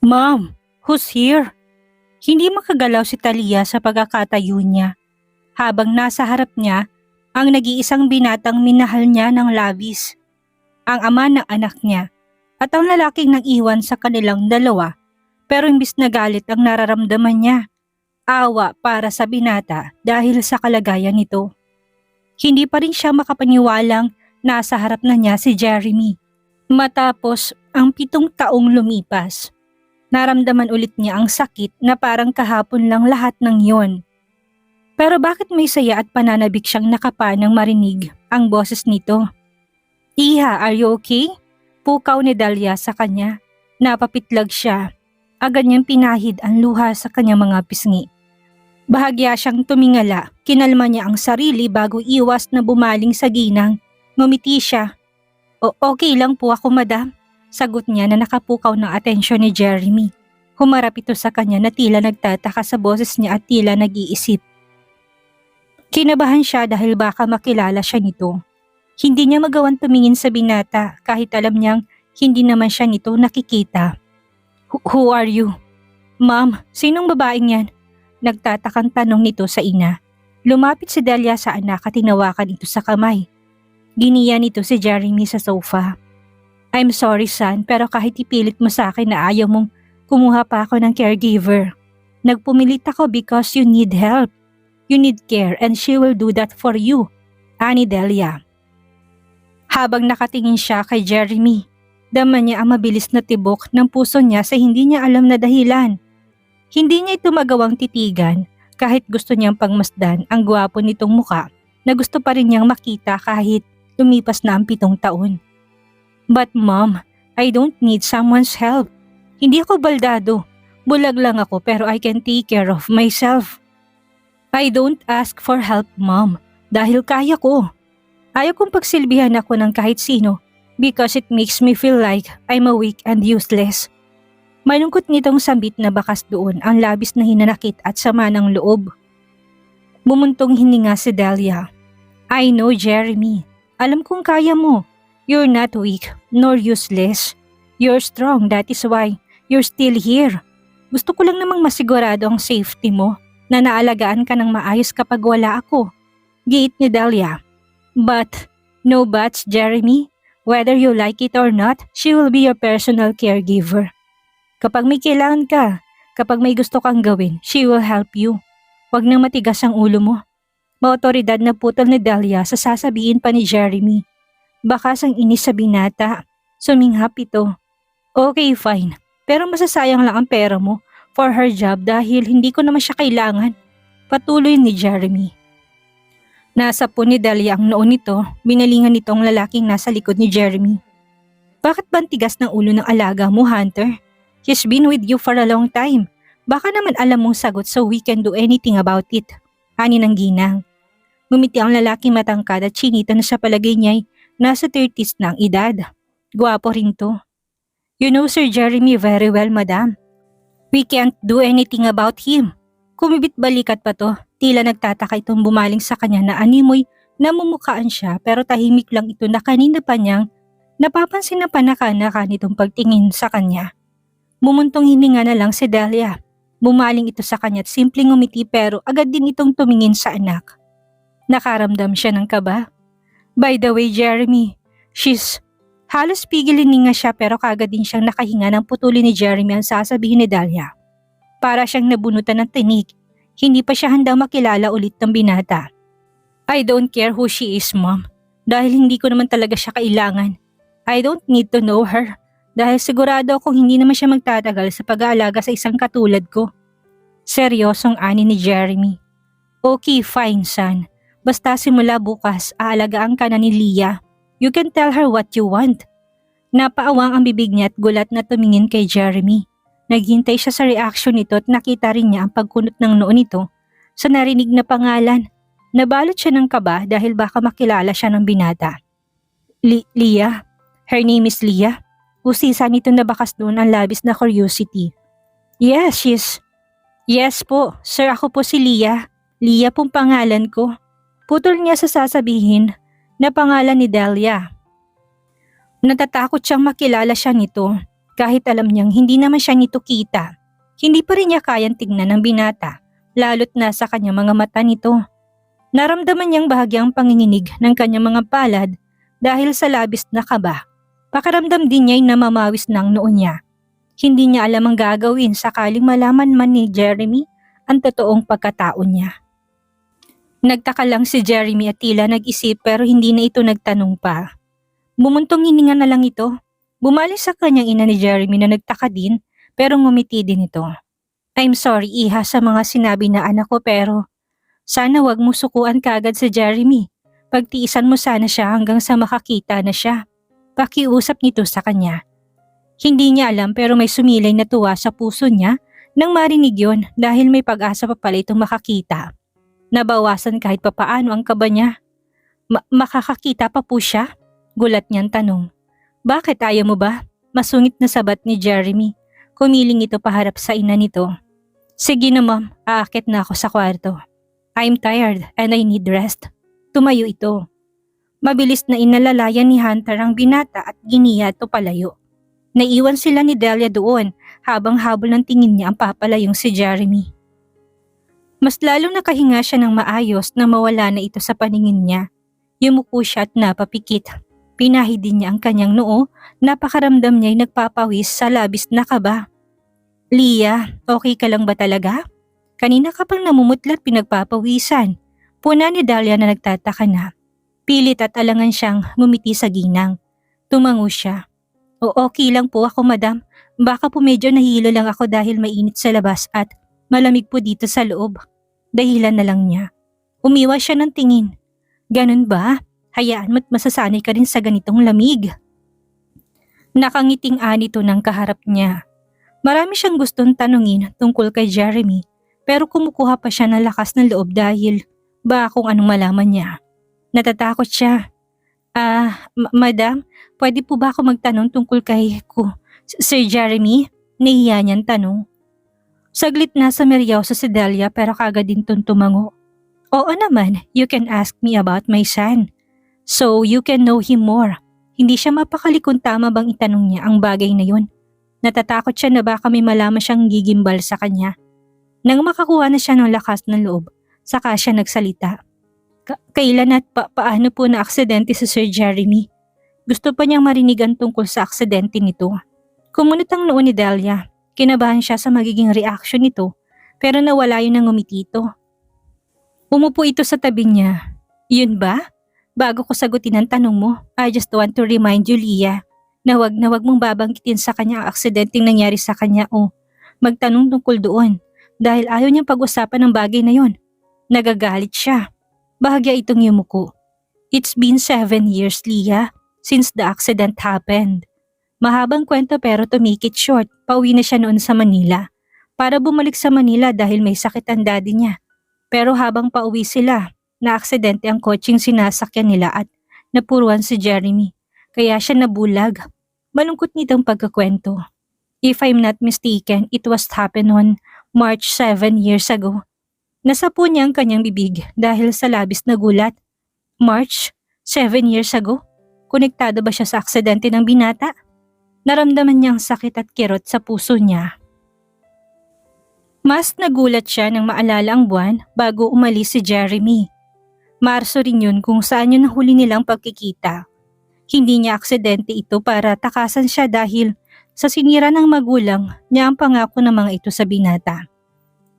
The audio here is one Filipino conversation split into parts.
Mom, who's here? Hindi makagalaw si Talia sa pagkakatayo niya. Habang nasa harap niya, ang nag-iisang binatang minahal niya ng labis. Ang ama ng anak niya at ang lalaking nag-iwan sa kanilang dalawa. Pero imbis na galit ang nararamdaman niya, awa para sa binata dahil sa kalagayan nito. Hindi pa rin siya makapaniwalang nasa harap na niya si Jeremy. Matapos ang 7 taong lumipas, naramdaman ulit niya ang sakit na parang kahapon lang lahat ng yon. Pero bakit may saya at pananabik siyang nakapa nang marinig ang boses nito? Iha, are you okay? Pukaw ni Dahlia sa kanya. Napapitlag siya. Agad niyang pinahid ang luha sa kanyang mga pisngi. Bahagya siyang tumingala, kinalma niya ang sarili bago iwas na bumaling sa ginang. Ngumiti siya. Okay lang po ako, madam. Sagot niya na nakapukaw ng atensyon ni Jeremy. Humarap ito sa kanya na tila nagtataka sa boses niya at tila nag-iisip. Kinabahan siya dahil baka makilala siya nito. Hindi niya magawang tumingin sa binata kahit alam niyang hindi naman siya nito nakikita. Who are you? Ma'am, sinong babaeng yan? Nagtatakang tanong nito sa ina. Lumapit si Dahlia sa anak at tinawakan ito sa kamay. Giniya nito si Jeremy sa sofa. I'm sorry son, pero kahit ipilit mo sa akin na ayaw mong kumuha pa ako ng caregiver. Nagpumilit ako because you need help. You need care and she will do that for you. Ani Dahlia. Habang nakatingin siya kay Jeremy, dama niya ang mabilis na tibok ng puso niya sa hindi niya alam na dahilan. Hindi niya ito magawang titigan kahit gusto niyang pagmasdan ang gwapo nitong muka na gusto pa rin niyang makita kahit lumipas na ang 7 taon. But mom, I don't need someone's help. Hindi ako baldado. Bulag lang ako pero I can take care of myself. I don't ask for help, mom, dahil kaya ko. Ayaw kong pagsilbihan ako ng kahit sino because it makes me feel like I'm a weak and useless. Malungkot nitong sambit na bakas doon ang labis na hinanakit at sama ng loob. Bumuntong hininga si Dahlia. I know, Jeremy. Alam kong kaya mo. You're not weak nor useless. You're strong, that is why you're still here. Gusto ko lang namang masigurado ang safety mo na naalagaan ka ng maayos kapag wala ako. Giit ni Dahlia. But, no buts, Jeremy. Whether you like it or not, she will be your personal caregiver. Kapag may kailangan ka, kapag may gusto kang gawin, she will help you. Huwag nang matigas ang ulo mo. Maotoridad na putol ni Dahlia sa sasabihin pa ni Jeremy. Bakas ang inis sa binata. Suminghap ito. Okay, fine. Pero masasayang lang ang pera mo for her job dahil hindi ko naman siya kailangan. Patuloy ni Jeremy. Nasa po ni Dahlia ang noon nito, binalingan nito ang lalaking nasa likod ni Jeremy. Bakit ba ang tigas ng ulo ng alaga mo, Hunter? He's been with you for a long time. Baka naman alam mong sagot so we can do anything about it. Ani ng ginang. Ngumiti ang lalaking matangkad at chinita na sa palagay niya'y nasa 30s na ang edad. Gwapo rin to. You know Sir Jeremy very well, madam. We can't do anything about him. Kumibit balikat pa to, tila nagtataka itong bumaling sa kanya na animoy namumukaan siya pero tahimik lang ito na kanina pa niyang napapansin na panaka-naka nitong pagtingin sa kanya. Mumuntong hininga na lang si Dahlia. Bumaling ito sa kanya at simpleng ngumiti pero agad din itong tumingin sa anak. Nakaramdam siya ng kaba. By the way, Jeremy, halos pigilin nga siya pero kagad din siyang nakahinga ng putulin ni Jeremy ang sasabihin ni Dahlia. Para siyang nabunutan ng tinik, hindi pa siya handang makilala ulit ng binata. I don't care who she is, mom, dahil hindi ko naman talaga siya kailangan. I don't need to know her, dahil sigurado akong hindi naman siya magtatagal sa pag-aalaga sa isang katulad ko. Seryosong ani ni Jeremy. Okay, fine son. Basta simula bukas, aalagaan ka na ni Leah. You can tell her what you want. Napaawang ang bibig niya at gulat na tumingin kay Jeremy. Naghintay siya sa reaksyon nito at nakita rin niya ang pagkunot ng noo nito sa narinig na pangalan. Nabalot siya ng kaba dahil baka makilala siya ng binata. Leah? Her name is Leah? Usisa nito na bakas doon ang labis na curiosity. Yes, Yes po, sir, ako po si Leah. Leah pong pangalan ko. Putol niya sa sasabihin na pangalan ni Dahlia. Natatakot siyang makilala siya nito. Kahit alam niyang hindi naman siya nito kita, hindi pa rin niya kayang tignan ng binata, lalo't nasa kanyang mga mata nito. Naramdaman niyang bahagyang panginginig ng kanyang mga palad dahil sa labis na kaba. Pakiramdam din niya'y namamawis ng noo niya. Hindi niya alam ang gagawin sakaling malaman man ni Jeremy ang totoong pagkatao niya. Nagtaka lang si Jeremy at tila nag-isip pero hindi na ito nagtanong pa. Bumuntong hininga na lang ito. Bumalik sa kanyang ina ni Jeremy na nagtaka din pero ngumiti din ito. I'm sorry iha sa mga sinabi na anak ko pero sana wag mo sukuan kagad si Jeremy. Pagtiisan mo sana siya hanggang sa makakita na siya. Pakiusap nito sa kanya. Hindi niya alam pero may sumilay na tuwa sa puso niya nang marinig yon dahil may pag-asa pa pala itong makakita. Nabawasan kahit papaano ang kaba niya. Makakakita pa po siya? Gulat niyang tanong. Bakit ayaw mo ba? Masungit na sabat ni Jeremy. Kumiling ito paharap sa ina nito. Sige na ma'am, aakit na ako sa kwarto. I'm tired and I need rest. Tumayo ito. Mabilis na inalalayan ni Hunter ang binata at giniya ito palayo. Naiwan sila ni Delia doon habang habol ng tingin niya ang papalayong si Jeremy. Mas lalong nakahinga siya ng maayos na mawala na ito sa paningin niya. Yumuko siya at napapikit. Pinahid din niya ang kanyang noo, napakaramdam niya'y nagpapawis sa labis na kaba. Leah, okay ka lang ba talaga? Kanina ka pang namumutlat pinagpapawisan. Puna ni Delia na nagtataka na. Pilit at alangan siyang ngumiti sa ginang. Tumango siya. O okay lang po ako madam, baka po medyo nahilo lang ako dahil mainit sa labas at malamig po dito sa loob. Dahilan na lang niya. Umiwas siya ng tingin. Ganun ba? Hayaan mo't masasanay ka rin sa ganitong lamig. Nakangiting anito ng kaharap niya. Marami siyang gustong tanungin tungkol kay Jeremy pero kumukuha pa siya ng lakas ng loob dahil baka kung anong malaman niya. Natatakot siya. Madam, pwede po ba ako magtanong tungkol kay Sir Jeremy? Nahiya niyang tanong. Saglit na sa seryoso si Delia pero kagad din tumango. Oo naman, you can ask me about my son. So you can know him more. Hindi siya mapakali kung tama bang itanong niya ang bagay na yun. Natatakot siya na baka may malaman siyang gigimbal sa kanya. Nang makakuha na siya ng lakas ng loob, saka siya nagsalita. Kailan at paano po na aksidente si Sir Jeremy? Gusto pa niyang marinigan tungkol sa aksidente nito. Kumunot ang noo ni Delia. Kinabahan siya sa magiging reaksyon nito pero nawala yun ng ngumiti ito. Umupo ito sa tabi niya. Yun ba? Bago ko sagutin ang tanong mo, I just want to remind you Leah na wag mong babanggitin sa kanya ang aksidenteng nangyari sa kanya o magtanong tungkol doon dahil ayaw niyang pag-usapan ng bagay na yon. Nagagalit siya. Bahagya itong yumuko. It's been 7 years, Leah, since the accident happened. Mahabang kwento pero tumikit short, pauwi na siya noon sa Manila. Para bumalik sa Manila dahil may sakit ang daddy niya. Pero habang pauwi sila, na-aksidente ang kotseng sinasakyan nila at napuruan si Jeremy. Kaya siya nabulag. Malungkot nitong pagkakwento. If I'm not mistaken, it was happened on March 7 years ago. Nasapo niya ang kanyang bibig dahil sa labis na gulat. March? 7 years ago? Konektado ba siya sa aksidente ng binata? Naramdaman niyang sakit at kirot sa puso niya. Mas nagulat siya nang maalala ang buwan bago umalis si Jeremy. Marso rin yun kung saan yun nahuli nilang pagkikita. Hindi niya aksidente ito para takasan siya dahil sa sinira ng magulang niya ang pangako ng mga ito sa binata.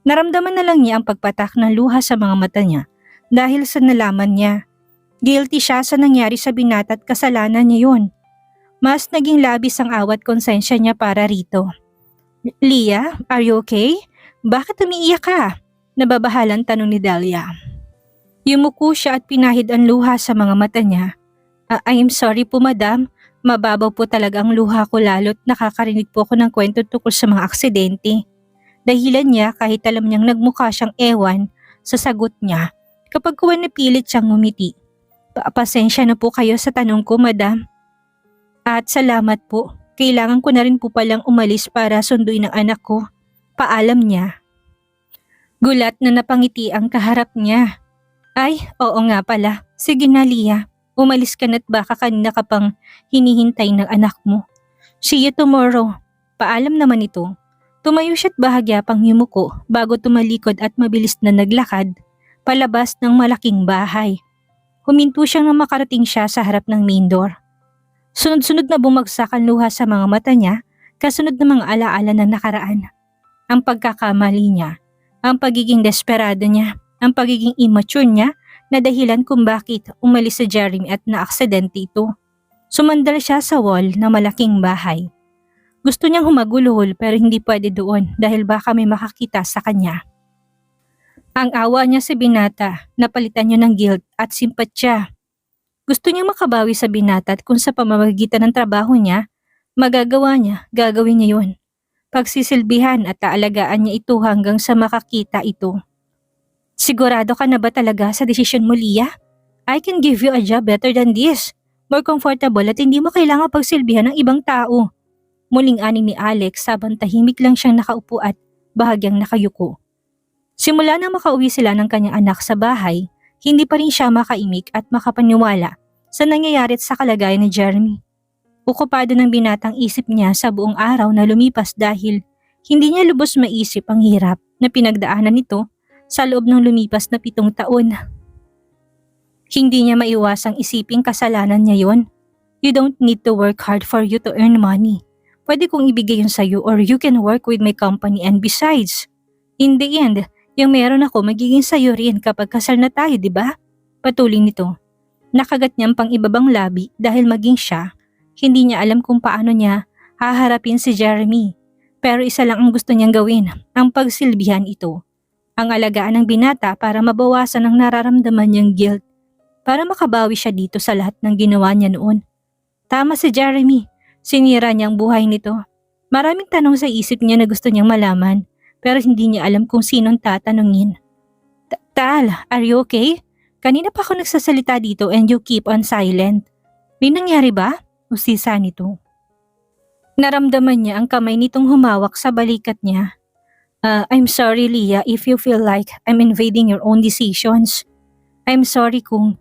Naramdaman na lang niya ang pagpatak ng luha sa mga mata niya dahil sa nalaman niya. Guilty siya sa nangyari sa binata at kasalanan niya yun. Mas naging labis ang awat konsensya niya para rito. Leah, are you okay? Bakit umiiyak ka? Nababahalang tanong ni Delia. Yumuko siya at pinahid ang luha sa mga mata niya. I'm sorry po madam, mababaw po talaga ang luha ko lalo't nakakarinig po ako ng kwento tungkol sa mga aksidente. Dahilan niya kahit alam niyang nagmukha siyang ewan sa sagot niya kapag kuwan napilit siyang ngumiti. Pasensya na po kayo sa tanong ko madam. At salamat po, kailangan ko na rin po palang umalis para sunduin ang anak ko. Paalam niya. Gulat na napangiti ang kaharap niya. Ay, oo nga pala. Sige na Leah, umalis ka na't baka kanina ka pang hinihintay ng anak mo. See you tomorrow. Nagpaalam naman ito. Tumayo siya't bahagya pang yumuko bago tumalikod at mabilis na naglakad palabas ng malaking bahay. Huminto siyang nang makarating siya sa harap ng main door. Sunod-sunod na bumagsak ang luha sa mga mata niya kasunod ng mga alaala ng nakaraan. Ang pagkakamali niya, ang pagiging desperado niya, ang pagiging immature niya na dahilan kung bakit umalis si Jeremy at naaksidente ito. Sumandal siya sa wall ng malaking bahay. Gusto niyang humagulhol pero hindi pwede doon dahil baka may makakita sa kanya. Ang awa niya sa binata, napalitan niya ng guilt at simpatya. Gusto niyang makabawi sa binata at kung sa pamamagitan ng trabaho niya, magagawa niya, gagawin niya yun. Pagsisilbihan at aalagaan niya ito hanggang sa makakita ito. Sigurado ka na ba talaga sa desisyon mo, Leah? I can give you a job better than this. More comfortable at hindi mo kailangan pagsilbihan ng ibang tao. Muling ani ni Alex habang tahimik lang siyang nakaupo at bahagyang nakayuko. Simula na makauwi sila ng kanyang anak sa bahay, hindi pa rin siya makaimik at makapaniwala sa nangyayari at sa kalagayan ni Jeremy. Okupado ng binatang isip niya sa buong araw na lumipas dahil hindi niya lubos maisip ang hirap na pinagdaanan nito sa loob ng lumipas na 7 taon. Hindi niya maiwasang isiping kasalanan niya yon. You don't need to work hard for you to earn money. Pwede kong ibigay yun sa'yo or you can work with my company and besides, in the end, yung meron ako magiging sa'yo rin kapag kasal na tayo, di ba? Patuloy nito. Nakagat niyang pang ibabang labi dahil maging siya, hindi niya alam kung paano niya haharapin si Jeremy. Pero isa lang ang gusto niyang gawin, ang pagsilbihan ito. Ang alagaan ng binata para mabawasan ang nararamdaman niyang guilt. Para makabawi siya dito sa lahat ng ginawa niya noon. Tama si Jeremy, sinira niya ang buhay nito. Maraming tanong sa isip niya na gusto niyang malaman pero hindi niya alam kung sinong tatanungin. Tal, are you okay? Kanina pa ako nagsasalita dito and you keep on silent. May nangyari ba? Usisa nito. Naramdaman niya ang kamay nitong humawak sa balikat niya. I'm sorry Leah if you feel like I'm invading your own decisions. I'm sorry kung...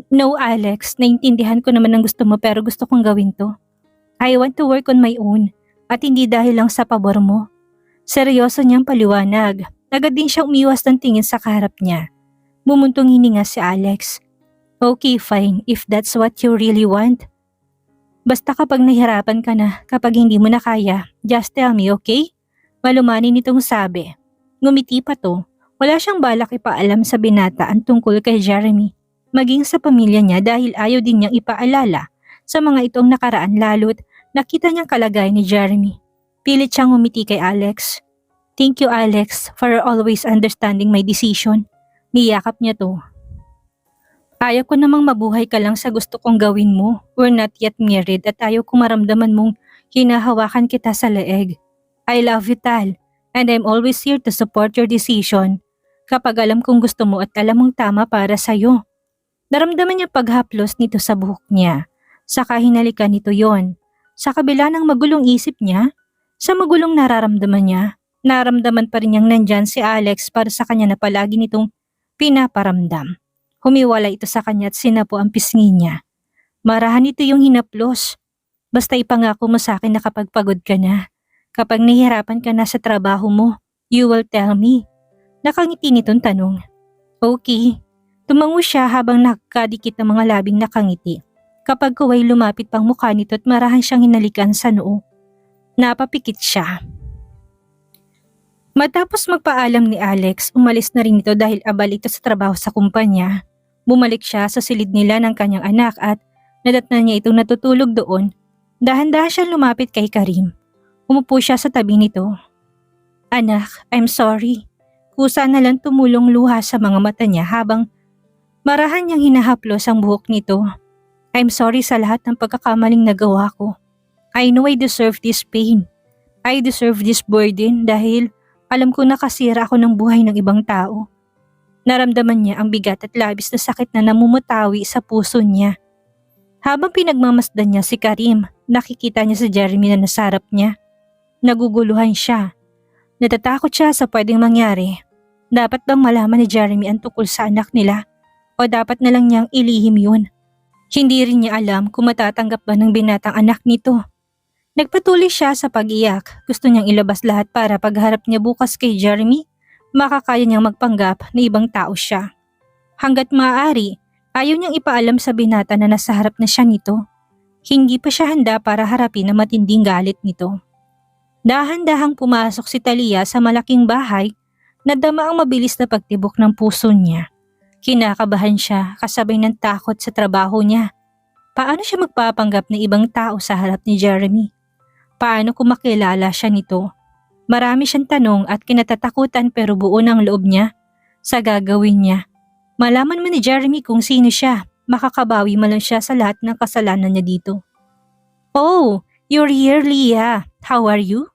No Alex, naintindihan ko naman ang gusto mo pero gusto kong gawin to. I want to work on my own at hindi dahil lang sa pabor mo. Seryoso niyang paliwanag. Agad din siya umiwas ng tingin sa kaharap niya. Bumuntong hininga si Alex. Okay fine if that's what you really want. Basta kapag nahirapan ka na, kapag hindi mo na kaya, just tell me okay? Malumanin nitong sabi. Ngumiti pa to. Wala siyang balak ipaalam sa binata ang tungkol kay Jeremy. Maging sa pamilya niya dahil ayaw din niyang ipaalala sa mga itong nakaraan lalo't nakita niyang kalagayan ni Jeremy. Pilit siyang ngumiti kay Alex. Thank you Alex for always understanding my decision. Niyakap niya to. Ayaw ko namang mabuhay ka lang sa gusto kong gawin mo. We're not yet married at ayaw ko maramdaman mong hinahawakan kita sa leeg. I love you Tal and I'm always here to support your decision. Kapag alam kong gusto mo at alam mong tama para sa'yo. Naramdaman niya paghaplos nito sa buhok niya. Saka hinalikan nito yon. Sa kabila ng magulong isip niya, sa magulong nararamdaman niya, naramdaman pa rin niyang nandyan si Alex para sa kanya na palagi nitong pinaparamdam. Humiwala ito sa kanya at sinapo ang pisngi niya. Marahan ito yung hinaplos. Basta ipangako mo sa akin na kapag pagod ka na, kapag nahihirapan ka na sa trabaho mo, you will tell me. Nakangiti nitong tanong. Okay. Tumango siya habang nakakadikit ng mga labing nakangiti. Kapag kuway lumapit pang mukha nito at marahan siyang hinalikan sa noo. Napapikit siya. Matapos magpaalam ni Alex, umalis na rin ito dahil abal ito sa trabaho sa kumpanya. Bumalik siya sa silid nila ng kanyang anak at nadatnan niya itong natutulog doon. Dahan-dahan siyang lumapit kay Karim. Umupo siya sa tabi nito. Anak, I'm sorry. Kusa na lang tumulong luha sa mga mata niya habang marahan niyang hinahaplos ang buhok nito. I'm sorry sa lahat ng pagkakamaling nagawa ko. I know I deserve this pain. I deserve this burden dahil alam ko nakasira ako ng buhay ng ibang tao. Naramdaman niya ang bigat at labis na sakit na namumutawi sa puso niya. Habang pinagmamasdan niya si Karim, nakikita niya si Jeremy na nasarap niya. Naguguluhan siya. Natatakot siya sa pwedeng mangyari. Dapat bang malaman ni Jeremy ang tungkol sa anak nila? O dapat na lang niyang ilihim yun? Hindi rin niya alam kung matatanggap ba ng binatang anak nito. Nagpatuloy siya sa pag-iyak. Gusto niyang ilabas lahat para pagharap niya bukas kay Jeremy, makakaya niyang magpanggap na ibang tao siya. Hanggat maaari, ayaw niyang ipaalam sa binata na nasa harap na siya nito. Hindi pa siya handa para harapin ang matinding galit nito. Dahan-dahang pumasok si Talia sa malaking bahay, nadama ang mabilis na pagtibok ng puso niya. Kinakabahan siya kasabay ng takot sa trabaho niya. Paano siya magpapanggap na ibang tao sa harap ni Jeremy? Paano kung makilala siya nito? Marami siyang tanong at kinatatakutan pero buo ng loob niya sa gagawin niya. Malaman mo ni Jeremy kung sino siya, makakabawi man lang siya sa lahat ng kasalanan niya dito. Oh, you're here, Leah. How are you?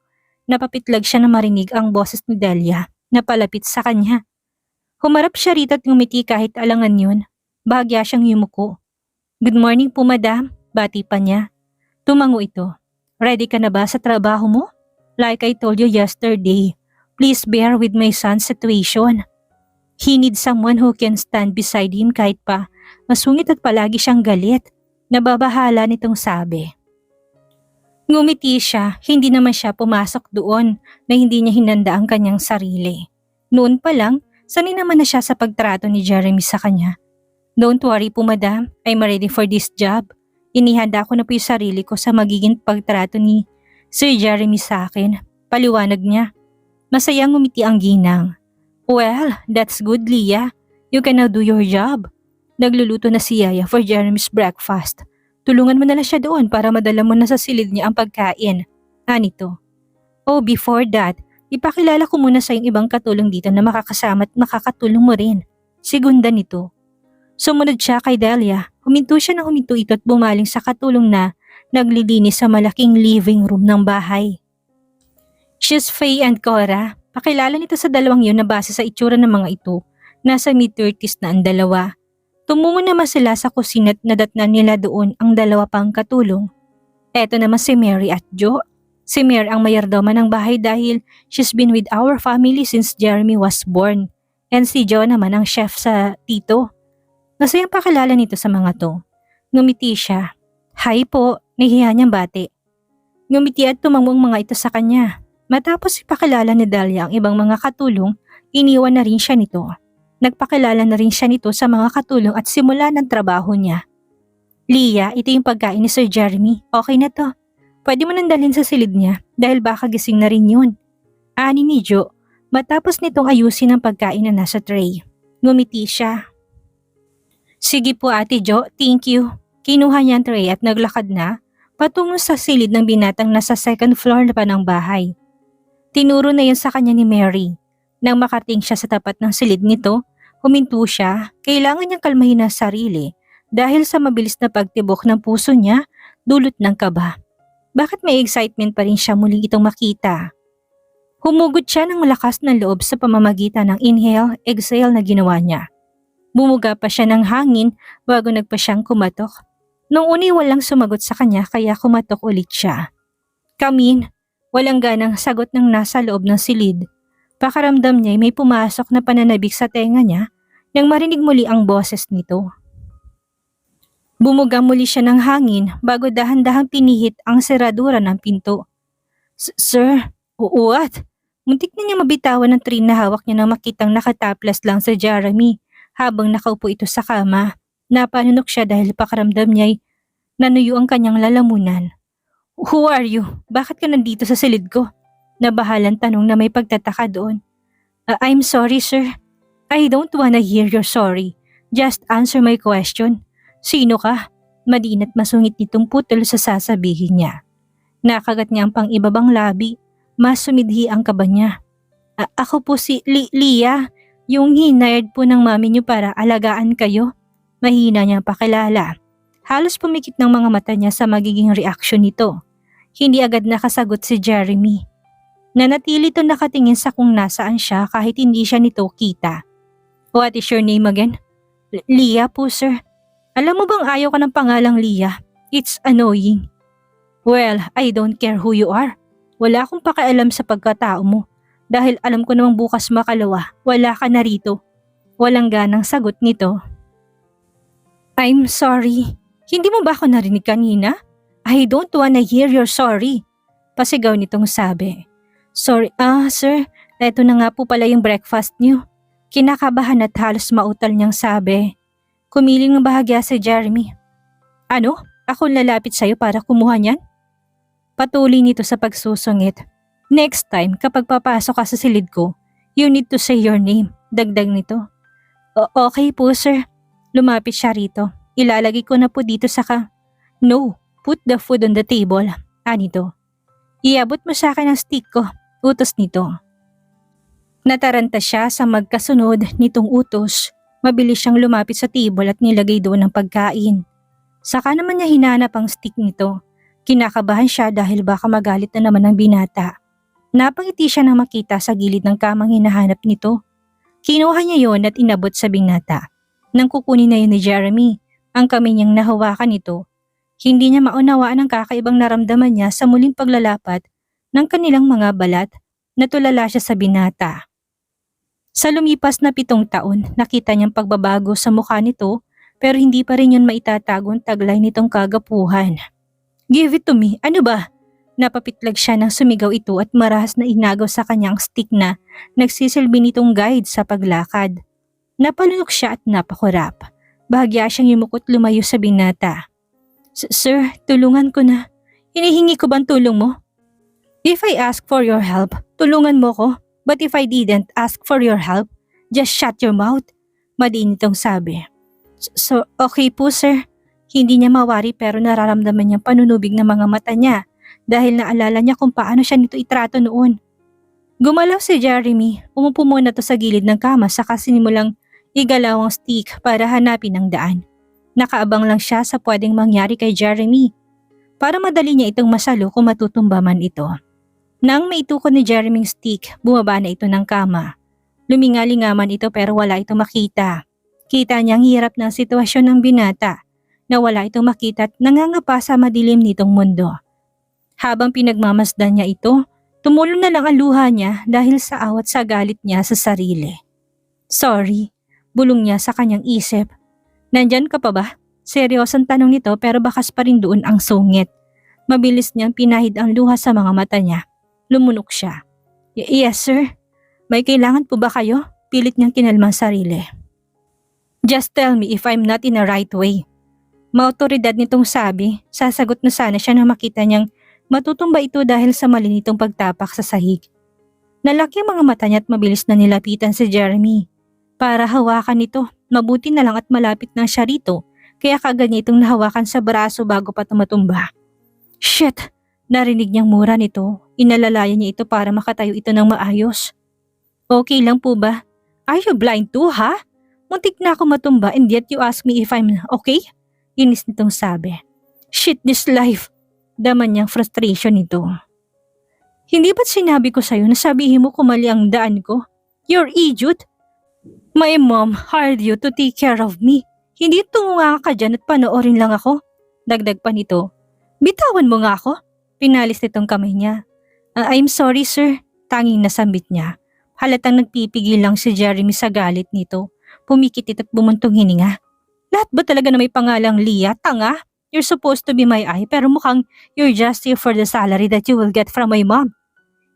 Napapitlag siya na marinig ang boses ni Delia na palapit sa kanya. Humarap siya rito at ngumiti kahit alangan yun. Bahagya siyang yumuko. Good morning po, madam. Bati pa niya. Tumango ito. Ready ka na ba sa trabaho mo? Like I told you yesterday, please bear with my son's situation. He needs someone who can stand beside him kahit pa masungit at palagi siyang galit. Nababahala nitong sabi. Ngumiti siya, hindi naman siya pumasok doon na hindi niya hinanda ang kanyang sarili. Noon pa lang, sanay naman na siya sa pagtrato ni Jeremy sa kanya. Don't worry po, madam, I'm ready for this job. Inihanda ko na po yung sarili ko sa magiging pagtrato ni Sir Jeremy sa akin. Paliwanag niya. Masayang ngumiti ang ginang. Well, that's good, Leah. You can now do your job. Nagluluto na si Yaya for Jeremy's breakfast. Tulungan mo na lang siya doon para madala mo na sa silid niya ang pagkain. Anito. Oh, before that, ipakilala ko muna sa yung ibang katulong dito na makakasama at makakatulong mo rin. Segunda nito. Sumunod siya kay Delia. Huminto siya ng huminto ito at bumaling sa katulong na naglilinis sa malaking living room ng bahay. She's Faye and Cora. Pakilala nito sa dalawang yun na base sa itsura ng mga ito. Nasa mid-30s na ang dalawa. Tumungo naman sila sa kusina at nadatnan nila doon ang dalawa pang katulong. Eto naman si Mary at Joe. Si Mary ang mayordoma ng bahay dahil she's been with our family since Jeremy was born. And si Joe naman ang chef sa tito. Masayang pakilala nito sa mga to. Ngumiti siya. Hi po, nahihiya niyang bati. Ngumiti at tumangong mga ito sa kanya. Matapos ipakilala ni Delia ang ibang mga katulong, iniwan na rin siya nito. Nagpakilala na rin siya nito sa mga katulong at simula ng trabaho niya. Leah, ito yung pagkain ni Sir Jeremy. Okay na to. Pwede mo nang dalhin sa silid niya dahil baka gising na rin yun. Ani ni Joe, matapos nitong ayusin ang pagkain na nasa tray. Ngumiti siya. Sige po Ate Jo, thank you. Kinuha niya ang tray at naglakad na patungo sa silid ng binatang nasa second floor pa ng bahay. Tinuro na yun sa kanya ni Mary. Nang makating siya sa tapat ng silid nito, huminto siya. Kailangan niyang kalmahin ang sarili dahil sa mabilis na pagtibok ng puso niya, dulot ng kaba. Bakit may excitement pa rin siya muling itong makita? Humugod siya ng malakas na loob sa pamamagitan ng inhale-exhale na ginawa niya. Bumuga pa siya ng hangin bago nagpa siyang kumatok. Nung uni walang sumagot sa kanya kaya kumatok ulit siya. Come in. Walang ganang sagot ng nasa loob ng silid. Pakaramdam niya may pumasok na pananabik sa tenga niya nang marinig muli ang boses nito. Bumuga muli siya ng hangin bago dahan-dahang pinihit ang seradura ng pinto. Sir, what? Muntik na niya mabitawan ng tray na hawak niya nang makitang nakataplas lang sa Jeremy. Habang nakaupo ito sa kama, napanunok siya dahil pakaramdam niya'y nanuyo ang kanyang lalamunan. Who are you? Bakit ka nandito sa silid ko? Nabahalang tanong na may pagtataka doon. I'm sorry sir. I don't wanna hear your sorry. Just answer my question. Sino ka? Madinat masungit nitong putol sa sasabihin niya. Nakagat niya ang pang-ibabang labi. Mas sumidhi ang kaba niya. Ako po si Leah. Yung hinired po ng mami niyo para alagaan kayo. Mahina niyang pakilala. Halos pumikit ng mga mata niya sa magiging reaksyon nito. Hindi agad nakasagot si Jeremy. Nanatili ito nakatingin sa kung nasaan siya kahit hindi siya nito kita. What is your name again? Leah po sir. Alam mo bang ayaw ka ng pangalang Leah? It's annoying. Well, I don't care who you are. Wala akong pakialam sa pagkatao mo. Dahil alam ko namang bukas makalawa, wala ka na rito. Walang ganang sagot nito. I'm sorry. Hindi mo ba ako narinig kanina? I don't wanna hear your sorry. Pasigaw nitong sabi. Sorry, sir, eto na nga po pala yung breakfast niyo. Kinakabahan at halos mautal niyang sabi. Kumiling ng bahagya si Jeremy. Ano? Ako lalapit sa'yo para kumuha niyan? Patuloy nito sa pagsusungit. Next time, kapag papasok ka sa silid ko, you need to say your name. Dagdag nito. Okay po, sir. Lumapit siya rito. Ilalagay ko na po dito No, put the food on the table. Anito. Iabot mo sa akin ang stick ko. Utos nito. Nataranta siya sa magkasunod nitong utos. Mabilis siyang lumapit sa table at nilagay doon ang pagkain. Saka naman niya hinanap ang stick nito. Kinakabahan siya dahil baka magalit na naman ang binata. Napangiti siya nang makita sa gilid ng kamang hinahanap nito. Kinuha niya yon at inabot sa binata. Nang kukunin na yun ni Jeremy, ang kamay niyang nahawakan nito. Hindi niya maunawaan ang kakaibang naramdaman niya sa muling paglalapat ng kanilang mga balat. Natulala siya sa binata. Sa lumipas na 7 taon, nakita niyang pagbabago sa mukha nito pero hindi pa rin yun maitatagong taglay nitong kagapuhan. Give it to me, ano ba? Napapitlag siya nang sumigaw ito at marahas na inagaw sa kanyang stick na nagsisilbi nitong guide sa paglakad. Napalunok siya at napakurap. Bahagya siyang yumukot lumayo sa binata. Sir, tulungan ko na. Hinihingi ko bang tulong mo? If I ask for your help, tulungan mo ko. But if I didn't ask for your help, just shut your mouth. Madiin itong sabi. So, okay po sir. Hindi niya mawari pero nararamdaman niyang panunubig ng mga mata niya dahil naalala niya kung paano siya nito itrato noon. Gumalaw si Jeremy. Umupo muna to sa gilid ng kama saka sinimulang igalaw ang stick para hanapin ang daan. Nakaabang lang siya sa pwedeng mangyari kay Jeremy. Para madali niya itong masalo kung matutumba man ito. Nang maitukod ni Jeremy ang stick, bumaba na ito ng kama. Lumingalingaman ito pero wala itong makita. Kita niyang hirap ng sitwasyon ng binata na wala itong makita at nangangapa sa madilim nitong mundo. Habang pinagmamasdan niya ito, tumulo na lang ang luha niya dahil sa awat sa galit niya sa sarili. Sorry, bulong niya sa kanyang isip. Nandyan ka pa ba? Seryosong tanong nito pero bakas pa rin doon ang sungit. Mabilis niyang pinahid ang luha sa mga mata niya. Lumunok siya. Yes sir. May kailangan po ba kayo? Pilit niyang kinalmang sarili. Just tell me if I'm not in a right way. Maotoridad nitong sabi, sasagot na sana siya nang makita niyang matutumba ito dahil sa mali nitong pagtapak sa sahig. Nalaki ang mga mata niya at mabilis na nilapitan si Jeremy. Para hawakan ito, mabuti na lang at malapit na siya rito, kaya kagad niya itong nahawakan sa braso bago pa tumatumba. Shit! Narinig niyang mura nito. Inalalayan niya ito para makatayo ito ng maayos. Okay lang po ba? Are you blind too, ha? Muntik na ako matumba and yet you ask me if I'm okay? Inis nitong sabi. Shit this life. Daman niyang frustration nito. Hindi ba't sinabi ko sa'yo na sabihin mo kung mali ang daan ko? You're idiot. My mom hired you to take care of me. Hindi tumunga ka dyan at panoorin lang ako. Dagdag pa nito. Bitawan mo nga ako. Pinalis nitong kamay niya. I'm sorry sir. Tanging nasambit niya. Halatang nagpipigil lang si Jeremy sa galit nito. Pumikit at bumuntong hininga. Lahat ba talaga na may pangalang Leah? Tanga? You're supposed to be my eye pero mukhang you're just here for the salary that you will get from my mom.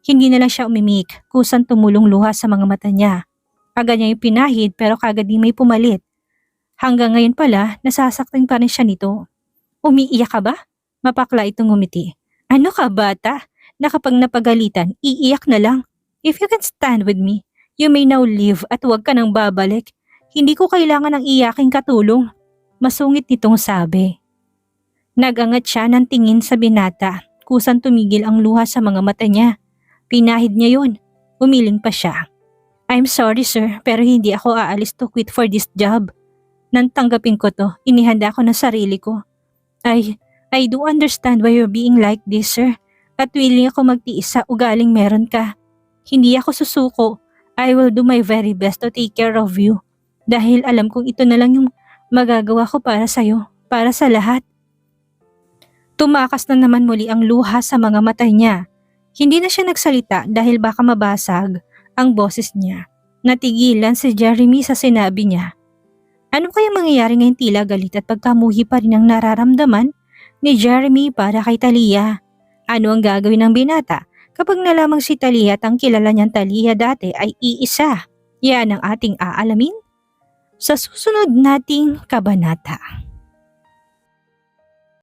Hindi na lang siya umimik. Kusang tumulong luha sa mga mata niya. Agad niya yung pinahid pero kagad di may pumalit. Hanggang ngayon pala, nasasaktan pa rin siya nito. Umiiyak ka ba? Mapakla itong ngumiti. Ano ka bata? Na kapag napagalitan, iiyak na lang. If you can stand with me, you may now leave at huwag ka nang babalik. Hindi ko kailangan ng iyaking katulong. Masungit nitong sabi. Nagangat siya ng tingin sa binata. Kusang tumigil ang luha sa mga mata niya. Pinahid niya yun. Umiling pa siya. I'm sorry sir, pero hindi ako aalis to quit for this job. Nang tanggapin ko to, inihanda ko ng sarili ko. I do understand why you're being like this sir. At willing ako magtiis sa ugaling meron ka. Hindi ako susuko. I will do my very best to take care of you. Dahil alam kong ito na lang yung magagawa ko para sa'yo, para sa lahat. Tumakas na naman muli ang luha sa mga mata niya. Hindi na siya nagsalita dahil baka mabasag ang boses niya. Natigilan si Jeremy sa sinabi niya. Ano kaya mangyayari ngayong tila galit at pagkamuhi pa rin ang nararamdaman ni Jeremy para kay Talia? Ano ang gagawin ng binata kapag nalamang si Talia at ang kilala niyang Talia dati ay iisa? Yan ang ating aalamin sa susunod nating kabanata.